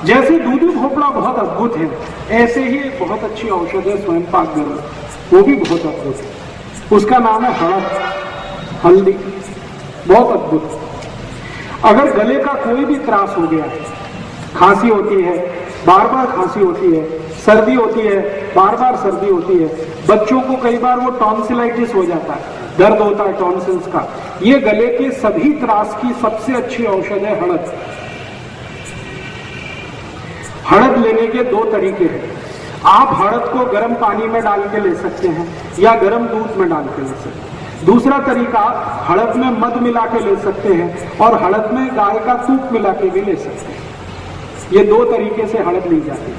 जैसे दूधी भोपड़ा बहुत अद्भुत है, ऐसे ही एक बहुत अच्छी औषध है स्वयं पाक गरम, वो भी बहुत अद्भुत है। उसका नाम है हळद, हल्दी, बहुत अद्भुत। अगर गले का कोई भी त्रास हो गया है, खांसी होती है, बार बार खांसी होती है, सर्दी होती है, बार बार सर्दी होती है, बच्चों को कई बार वो टॉन्सिलाइटिस हो जाता है, दर्द होता है टॉन्सिल्स का, ये गले के सभी त्रास की सबसे अच्छी औषध है हळद। हळद लेने के दो तरीके हैं। आप हळद को गर्म पानी में डाल के ले सकते हैं या गर्म दूध में डाल के ले सकते हैं। दूसरा तरीका, हळद में मध मिला के ले सकते हैं और हळद में गाय का तूप मिला के भी ले सकते हैं। ये दो तरीके से हळद ली जाती है,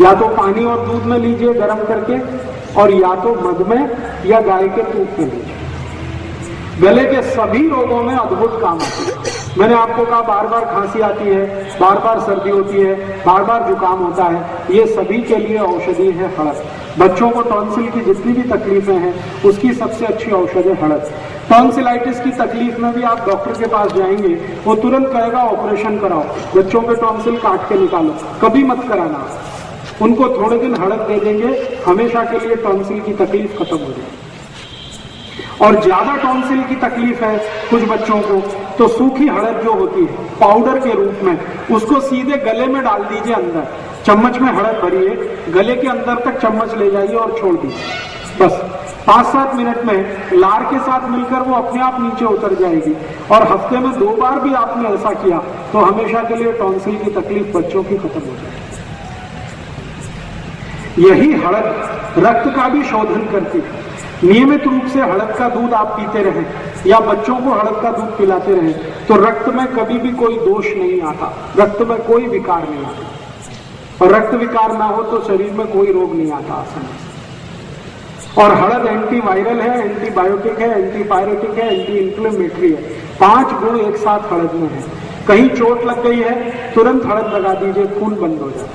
या तो पानी और दूध में लीजिए गर्म करके, और या तो मध में या गाय के तूप में लीजिए। गले के सभी रोगों में अद्भुत काम आती है। मैंने आपको कहा बार बार खांसी आती है, बार बार सर्दी होती है, बार बार जुकाम होता है, ये सभी के लिए औषधि है हळद। बच्चों को टॉन्सिल की जितनी भी तकलीफें हैं उसकी सबसे अच्छी औषध है हळद। टॉन्सिलाइटिस की तकलीफ में भी आप डॉक्टर के पास जाएंगे, वो तुरंत कहेगा ऑपरेशन कराओ, बच्चों के टॉन्सिल काट के निकालो, कभी मत कराना। उनको थोड़े दिन हळद दे देंगे, हमेशा के लिए टॉन्सिल की तकलीफ खत्म हो जाएगी। और ज्यादा टॉन्सिल की तकलीफ है कुछ बच्चों को, तो सूखी हळद जो होती है पाउडर के रूप में, उसको सीधे गले में डाल दीजिए। अंदर चम्मच में हळद भरिए, गले के अंदर तक चम्मच ले जाइए और छोड़ दीजिए। बस 5-7 मिनट में लार के साथ मिलकर वो अपने आप नीचे उतर जाएगी। और हफ्ते में 2 बार भी आपने ऐसा किया तो हमेशा के लिए टॉन्सिल की तकलीफ बच्चों की खत्म हो जाएगी। यही हळद रक्त का भी शोधन करती है। नियमित रूप से हळद का दूध आप पीते रहें या बच्चों को हळद का दूध पिलाते रहें तो रक्त में कभी भी कोई दोष नहीं आता, रक्त में कोई विकार नहीं आता। और रक्त विकार ना हो तो शरीर में कोई रोग नहीं आता आसानी से। और हळद एंटीवायरल है, एंटीबायोटिक है, एंटीपायरेटिक है, एंटी इंफ्लेमेटरी है। 5 गुण एक साथ हळद में है। कहीं चोट लग गई है, तुरंत हळद लगा दीजिए, खून बंद हो जाए।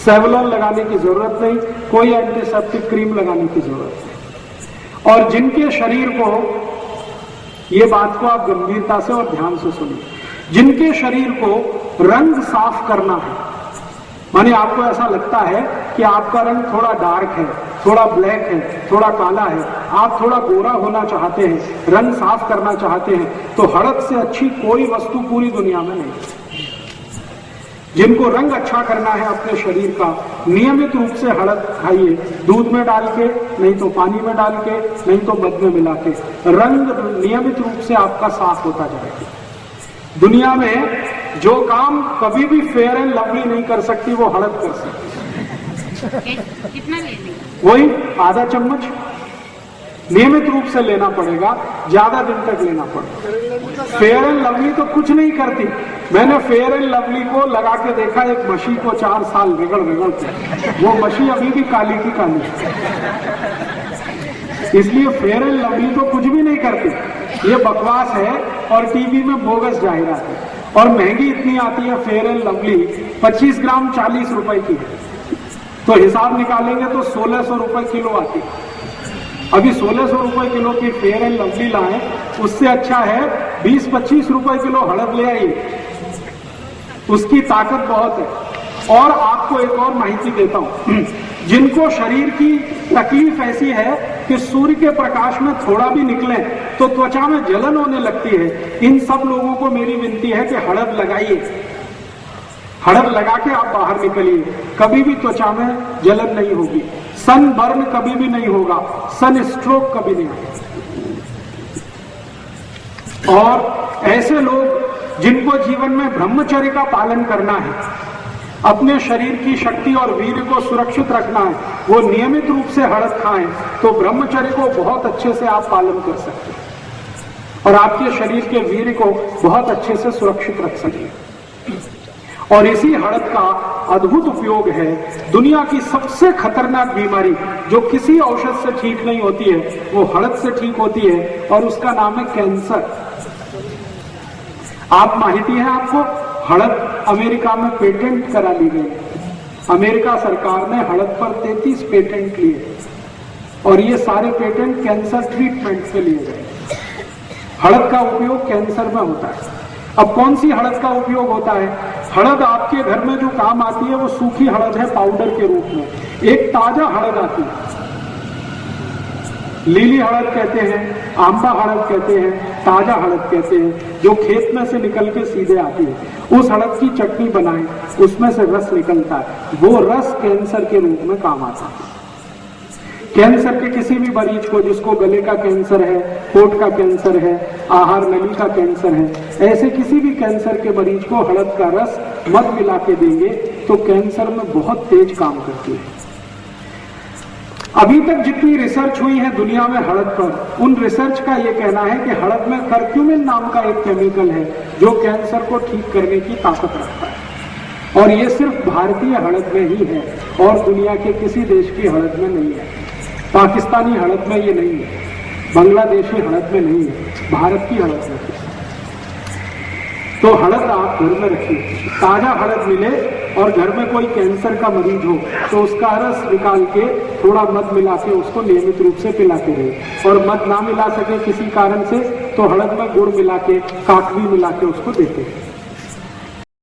सेवलॉन लगाने की जरूरत नहीं, कोई एंटीसेप्टिक क्रीम लगाने की जरूरत नहीं। और जिनके शरीर को, ये बात को आप गंभीरता से और ध्यान से सुनिए, जिनके शरीर को रंग साफ करना है, माने आपको ऐसा लगता है कि आपका रंग थोड़ा डार्क है, थोड़ा ब्लैक है, थोड़ा काला है, आप थोड़ा गोरा होना चाहते हैं, रंग साफ करना चाहते हैं, तो हळद से अच्छी कोई वस्तु पूरी दुनिया में नहीं। जिनको रंग अच्छा करना है अपने शरीर का, नियमित रूप से हळद खाइए, दूध में डाल के, नहीं तो पानी में डाल के, नहीं तो मध में मिला के। रंग नियमित रूप से आपका साफ होता जाएगा। दुनिया में जो काम कभी भी फेयर एंड लवली नहीं कर सकती वो हळद कर सकती। कितना लेनी? वही आधा चम्मच नियमित रूप से लेना पड़ेगा, ज्यादा दिन तक लेना पड़ेगा। फेयर एंड लवली तो कुछ नहीं करती। मैंने फेयर एंड लवली को लगा के देखा एक मशी को 4 साल रगड़ के, वो मशी अभी भी काली की काली। इसलिए फेयर एंड लवली तो कुछ भी नहीं करती, ये बकवास है और टीवी में बोगस जाहिरात है। और महंगी इतनी आती है फेयर एंड लवली, 25 ग्राम 40 रुपए की है, तो हिसाब निकालेंगे तो 1600 रुपए किलो आती है। अभी 1600 रुपए किलो की फेयर एंड लवली लाएं, उससे अच्छा है 20-25 रुपए किलो हळद ले आइए, उसकी ताकत बहुत है। और आपको एक और माहिती देता हूं, जिनको शरीर की तकलीफ ऐसी है कि सूर्य के प्रकाश में थोड़ा भी निकले तो त्वचा में जलन होने लगती है, इन सब लोगों को मेरी विनती है कि हळद लगाइए। हळद लगा के आप बाहर निकलिए, कभी भी त्वचा में जलन नहीं होगी, सन बर्न कभी भी नहीं होगा, सन स्ट्रोक कभी नहीं होगा। और ऐसे लोग जिनको जीवन में ब्रह्मचर्य का पालन करना है, अपने शरीर की शक्ति और वीर्य को सुरक्षित रखना है, वो नियमित रूप से हळद खाएं तो ब्रह्मचर्य को बहुत अच्छे से आप पालन कर सकते हैं और आपके शरीर के वीर्य को बहुत अच्छे से सुरक्षित रख सकें। और इसी हळद का अद्भुत उपयोग है। दुनिया की सबसे खतरनाक बीमारी जो किसी औषध से ठीक नहीं होती है, वो हळद से ठीक होती है और उसका नाम है कैंसर। आप माहिती है आपको, हळद अमेरिका में पेटेंट करा ली गई। अमेरिका सरकार ने हळद पर 33 पेटेंट लिए और ये सारे पेटेंट कैंसर ट्रीटमेंट के लिए गए। हळद का उपयोग कैंसर में होता है। अब कौन सी हळद का उपयोग होता है? हड़द आपके घर में जो काम आती है वो सूखी हड़द है पाउडर के रूप में, एक ताजा हड़द आती है, लीली हड़द कहते हैं, आंबा हड़द कहते हैं, ताजा हड़द कहते हैं, जो खेत में से निकल के सीधे आती है। उस हड़द की चटनी बनाएं, उसमें से रस निकलता है, वो रस कैंसर के रूप में काम आता है। कैंसर के किसी भी मरीज को, जिसको गले का कैंसर है, होठ का कैंसर है, आहार नली का कैंसर है, ऐसे किसी भी कैंसर के मरीज को हड़द का रस मध मिला के देंगे तो कैंसर में बहुत तेज काम करती है। अभी तक जितनी रिसर्च हुई है दुनिया में हड़द पर, उन रिसर्च का यह कहना है कि हड़द में कर्क्यूमिन नाम का एक केमिकल है जो कैंसर को ठीक करने की ताकत रखता है, और ये सिर्फ भारतीय हड़द में ही है और दुनिया के किसी देश की हड़द में नहीं है। पाकिस्तानी हड़द में ये नहीं है, बांग्लादेशी हड़द में नहीं है, भारत की हड़द में है। तो हड़द आप घर में रखिए, ताजा हड़द मिले और घर में कोई कैंसर का मरीज हो तो उसका रस निकाल के थोड़ा मध मिला के उसको नियमित रूप से पिलाते रहे, और मध ना मिला सके किसी कारण से तो हड़द में गुड़ मिला के, काकवी मिला के उसको देते हैं।